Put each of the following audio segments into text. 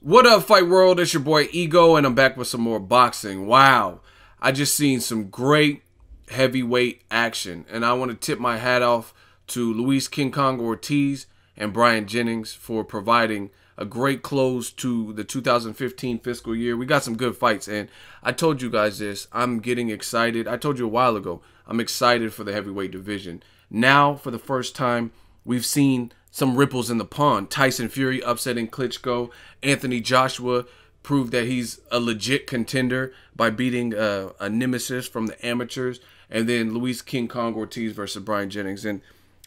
What up, Fight World? It's your boy Ego, and I'm back with some more boxing. Wow, I just seen some great heavyweight action, and I want to tip my hat off to Luis King Kong Ortiz and Bryant Jennings for providing a great close to the 2015 fiscal year. We got some good fights, and I told you guys this. I'm getting excited. I told you a while ago, I'm excited for the heavyweight division. Now, for the first time, we've seen some ripples in the pond. Tyson Fury upsetting Klitschko. Anthony Joshua proved that he's a legit contender by beating a nemesis from the amateurs. And then Luis King Kong Ortiz versus Bryant Jennings. And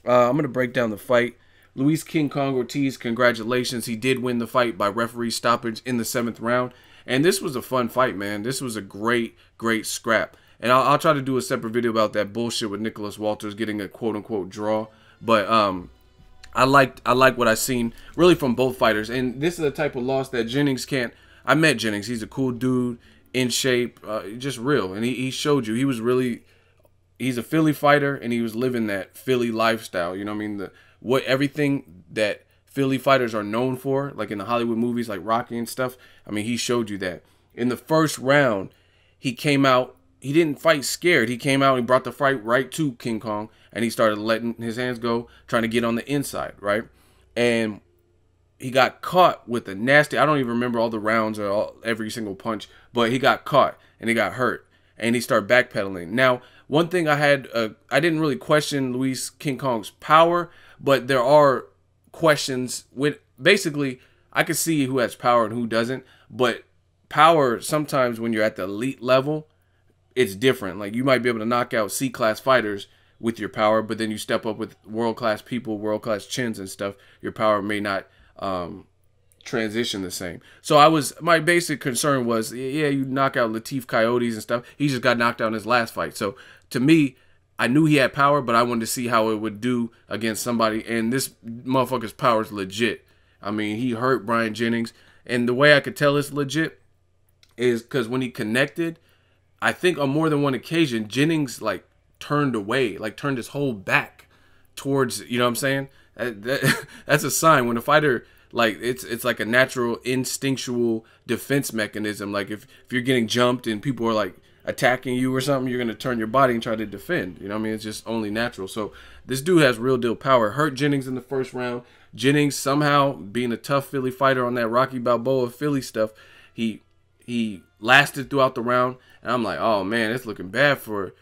I'm going to break down the fight. Luis King Kong Ortiz, congratulations. He did win the fight by referee stoppage in the 7th round. And this was a fun fight, man. This was a great scrap. And I'll try to do a separate video about that bullshit with Nicholas Walters getting a quote-unquote draw. But I like what I seen really from both fighters, and this is the type of loss that Jennings can't. I met Jennings; he's a cool dude, in shape, just real, and he showed you he was really. He's a Philly fighter, and he was living that Philly lifestyle. You know what I mean? Everything that Philly fighters are known for, like in the Hollywood movies, like Rocky and stuff. I mean, he showed you that. In the first round, he came out. He didn't fight scared. He came out and brought the fight right to King Kong, and he started letting his hands go, trying to get on the inside, right? And he got caught with a nasty, I don't even remember all the rounds or every single punch, but he got caught and he got hurt, and he started backpedaling. Now, one thing I didn't really question Luis King Kong's power, but there are questions with, basically, I could see who has power and who doesn't, but power, sometimes when you're at the elite level, it's different. Like, you might be able to knock out C-class fighters with your power, but then you step up with world-class people, world-class chins and stuff, your power may not transition the same. So my basic concern was, yeah, you knock out Latif Coyotes and stuff. He just got knocked out in his last fight. So to me, I knew he had power, but I wanted to see how it would do against somebody, and this motherfucker's power is legit. I mean, he hurt Bryant Jennings, and the way I could tell it's legit is because when he connected, I think on more than one occasion, Jennings like turned away, like turned his whole back towards, you know what I'm saying? That's a sign when a fighter, like, it's like a natural instinctual defense mechanism. Like if you're getting jumped and people are like attacking you or something, you're gonna turn your body and try to defend. You know what I mean? It's just only natural. So this dude has real deal power. Hurt Jennings in the first round. Jennings, somehow being a tough Philly fighter on that Rocky Balboa Philly stuff, he lasted throughout the round, and I'm like, oh man, it's looking bad for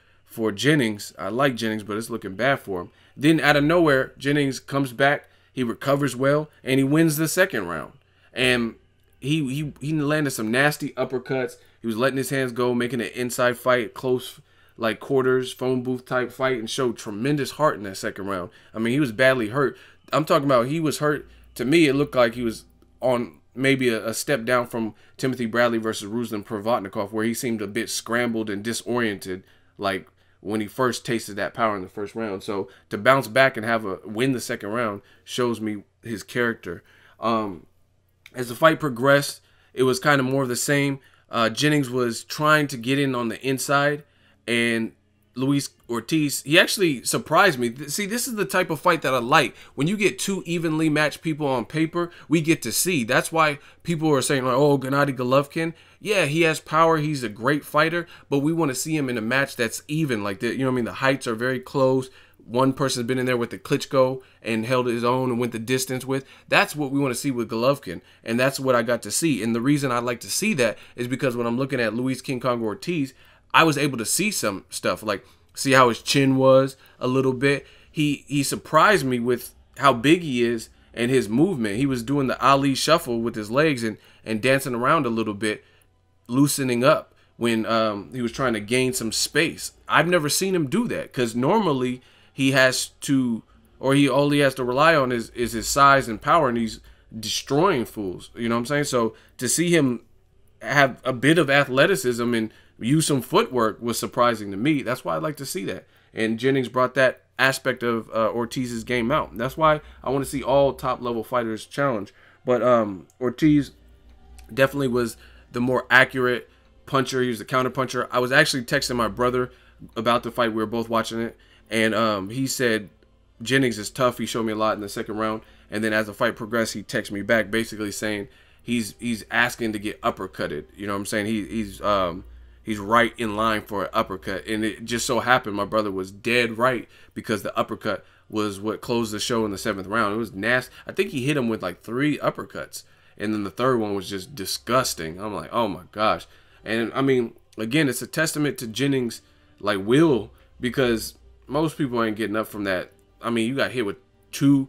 Jennings. I like Jennings, but it's looking bad for him. Then out of nowhere, Jennings comes back, he recovers well, and he wins the second round. And he landed some nasty uppercuts. He was letting his hands go, making an inside fight, close, like quarters, phone booth type fight, and showed tremendous heart in that second round. I mean, he was badly hurt. I'm talking about he was hurt. To me, it looked like he was on maybe a step down from Timothy Bradley versus Ruslan Provodnikov, where he seemed a bit scrambled and disoriented, like when he first tasted that power in the first round. So to bounce back and win the second round shows me his character. As the fight progressed, it was kind of more of the same. Jennings was trying to get in on the inside, and Luis Ortiz, he actually surprised me. See, this is the type of fight that I like. When you get two evenly matched people on paper, we get to see. That's why people are saying, like, oh, Gennady Golovkin, yeah, he has power. He's a great fighter, but we want to see him in a match that's even. Like, you know what I mean? The heights are very close. One person's been in there with the Klitschko and held his own and went the distance with. That's what we want to see with Golovkin, and that's what I got to see. And the reason I like to see that is because when I'm looking at Luis King Kong Ortiz, I was able to see some stuff, like see how his chin was a little bit. He surprised me with how big he is and his movement. He was doing the Ali shuffle with his legs and dancing around a little bit, loosening up when he was trying to gain some space. I've never seen him do that, because normally he has to, or all he has to rely on is his size and power, and he's destroying fools. You know what I'm saying? So to see him have a bit of athleticism and use some footwork was surprising to me. That's why I like to see that. And Jennings brought that aspect of Ortiz's game out. That's why I want to see all top-level fighters challenge. But Ortiz definitely was the more accurate puncher. He was the counter puncher. I was actually texting my brother about the fight. We were both watching it. And he said Jennings is tough. He showed me a lot in the second round. And then as the fight progressed, he texted me back basically saying he's asking to get uppercutted. You know what I'm saying? He's right in line for an uppercut, and it just so happened my brother was dead right, because the uppercut was what closed the show in the 7th round. It was nasty. I think he hit him with like 3 uppercuts, and then the third one was just disgusting. I'm like, oh my gosh. And I mean, again, it's a testament to Jennings' like will, because most people ain't getting up from that. I mean, you got hit with 2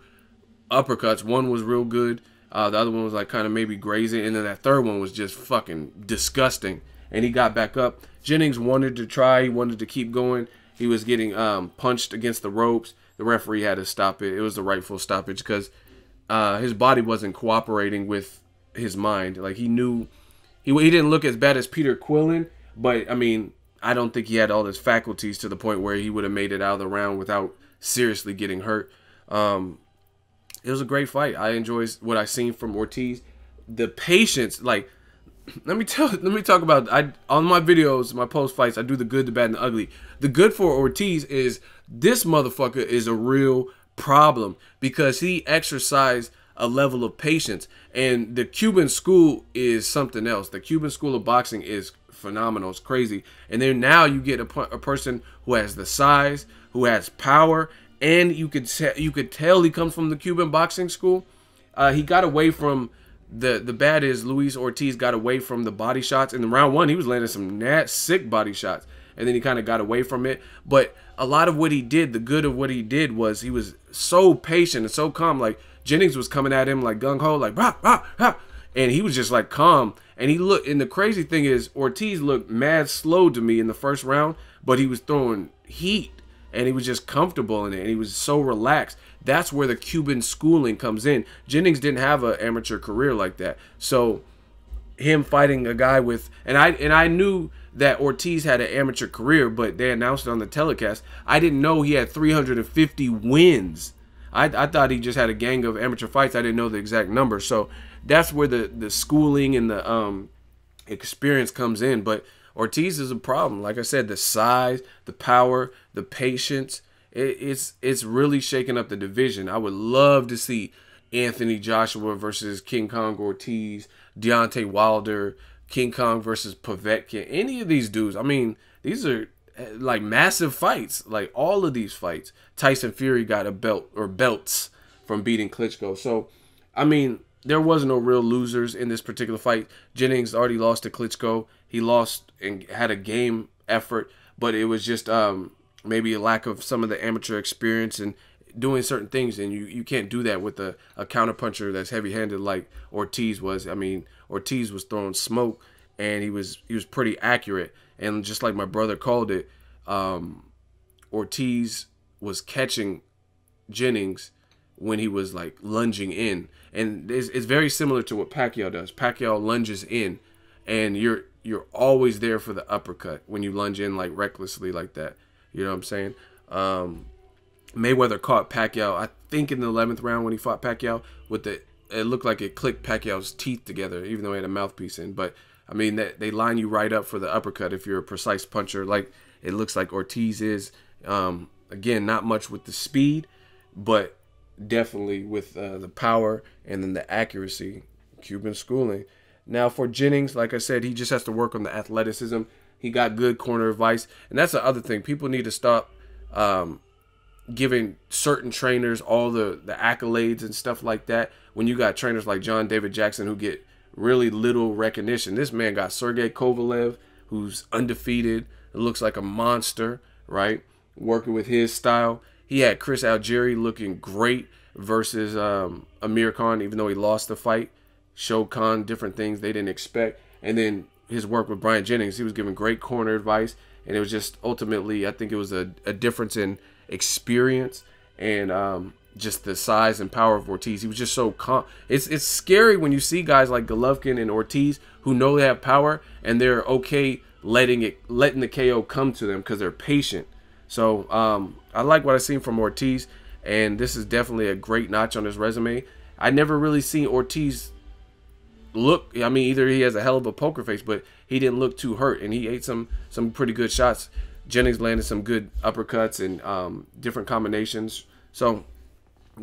uppercuts. One was real good. The other one was like kind of maybe grazing, and then that third one was just fucking disgusting. And he got back up. Jennings wanted to try. He wanted to keep going. He was getting punched against the ropes. The referee had to stop it. It was the rightful stoppage, because his body wasn't cooperating with his mind. Like, he knew he didn't look as bad as Peter Quillen, but I mean, I don't think he had all his faculties to the point where he would have made it out of the round without seriously getting hurt. It was a great fight. I enjoyed what I seen from Ortiz. The patience, like, let me talk about, on my videos, my post fights, I do the good, the bad, and the ugly. The good for Ortiz is this motherfucker is a real problem, because he exercised a level of patience, and the Cuban school is something else. The Cuban school of boxing is phenomenal. It's crazy. And then now you get a person who has the size, who has power, and you could tell he comes from the Cuban boxing school. He got away from the bad is Luis Ortiz got away from the body shots. In the round 1, he was landing some sick body shots, and then he kind of got away from it. But a lot of what he did, the good of what he did, was he was so patient and so calm. Like, Jennings was coming at him like gung-ho, like rah, rah, rah, and he was just like calm. And the crazy thing is, Ortiz looked mad slow to me in the first round, but he was throwing heat, and he was just comfortable in it, and he was so relaxed. That's where the Cuban schooling comes in. Jennings didn't have an amateur career like that, so him fighting a guy with, and I knew that Ortiz had an amateur career, but they announced it on the telecast. I didn't know he had 350 wins. I thought he just had a gang of amateur fights. I didn't know the exact number. So that's where the schooling and the experience comes in. But Ortiz is a problem. Like I said, the size, the power, the patience, it's really shaking up the division. I would love to see Anthony Joshua versus King Kong Ortiz, Deontay Wilder, King Kong versus Povetkin, any of these dudes. I mean, these are like massive fights. Like, all of these fights. Tyson Fury got a belt or belts from beating Klitschko. So, I mean, there was no real losers in this particular fight. Jennings already lost to Klitschko. He lost and had a game effort, but it was just maybe a lack of some of the amateur experience and doing certain things, and you can't do that with a counterpuncher that's heavy-handed like Ortiz was. I mean, Ortiz was throwing smoke, and he was pretty accurate. And just like my brother called it, Ortiz was catching Jennings when he was like lunging in, and it's very similar to what Pacquiao does. Pacquiao lunges in, and you're always there for the uppercut when you lunge in like recklessly like that. You know what I'm saying? Mayweather caught Pacquiao, I think in the 11th round when he fought Pacquiao, with it looked like it clicked Pacquiao's teeth together, even though he had a mouthpiece in. But I mean, they line you right up for the uppercut if you're a precise puncher, like it looks like Ortiz is. Again, not much with the speed, but definitely with the power and then the accuracy. Cuban schooling. Now for Jennings, like I said, he just has to work on the athleticism. He got good corner advice, and that's the other thing. People need to stop giving certain trainers all the accolades and stuff like that when you got trainers like John David Jackson who get really little recognition. This man got Sergey Kovalev, who's undefeated. It looks like a monster, right? Working with his style. He had Chris Algieri looking great versus Amir Khan, even though he lost the fight. Showed Khan different things they didn't expect. And then his work with Bryant Jennings, he was giving great corner advice. And it was just ultimately, I think it was a difference in experience and just the size and power of Ortiz. He was just so calm. It's scary when you see guys like Golovkin and Ortiz who know they have power and they're okay letting the KO come to them because they're patient. So I like what I've seen from Ortiz, and this is definitely a great notch on his resume. I never really seen Ortiz look, I mean, either he has a hell of a poker face, but he didn't look too hurt, and he ate some pretty good shots. Jennings landed some good uppercuts and different combinations. So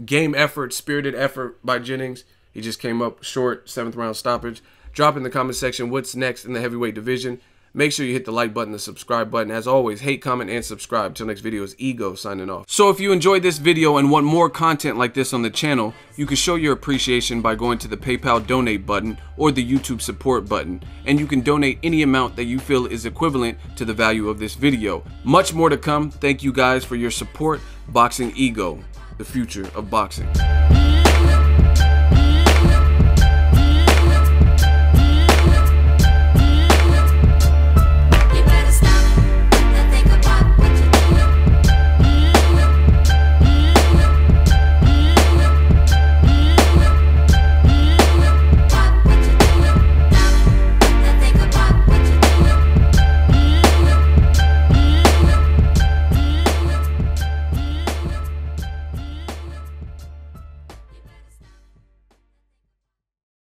game effort, spirited effort by Jennings. He just came up short, 7th round stoppage. Drop in the comment section what's next in the heavyweight division. Make sure you hit the like button, the subscribe button. As always, hate, comment, and subscribe. Till next video is Ego signing off. So if you enjoyed this video and want more content like this on the channel, you can show your appreciation by going to the PayPal donate button or the YouTube support button. And you can donate any amount that you feel is equivalent to the value of this video. Much more to come. Thank you guys for your support. Boxingego, the future of boxing.